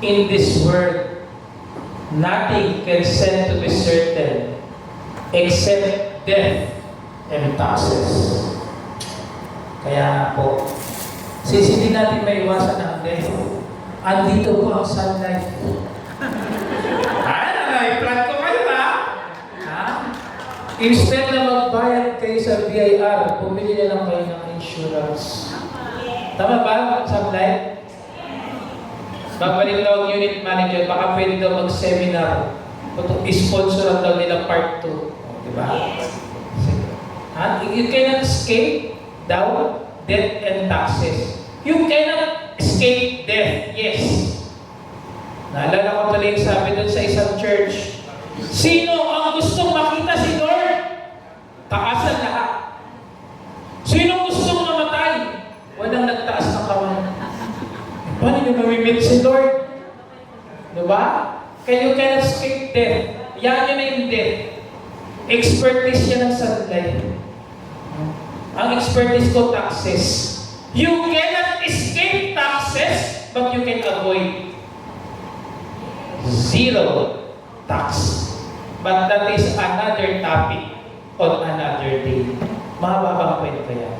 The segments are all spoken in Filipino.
in this world, nothing can send to be certain except death and taxes. Kaya po, since hindi natin may iwasan ang death, andito po ang sunlight. I-plan ko kayo ha? Instead na magbayad kayo sa BIR, bumili na lang kayo ng insurance. Tama ba, sunlight? Babalik daw ang unit manager, baka pwede daw mag-seminar. I-sponsoran daw nila part 2. Diba? You cannot escape daw death and taxes. You cannot escape death, yes. Naalala ko tuloy yung sabi doon sa isang church, sino ang gustong makita si Lord? Taasan lahat. Sino gustong mamatay? Walang nagtaas ng kamay. Paano nyo mamimit si Lord? Diba? Kaya you cannot escape death. Yan yun na yung death. Expertise yan ng sunlight. Ang expertise ko, taxes. You cannot escape taxes, but you can avoid zero tax. But that is another topic on another day. Mahababang kwento yan.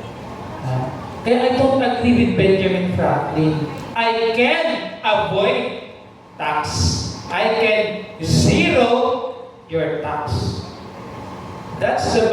Kaya I don't agree with Benjamin Franklin. I can avoid tax. I can zero your tax. That's the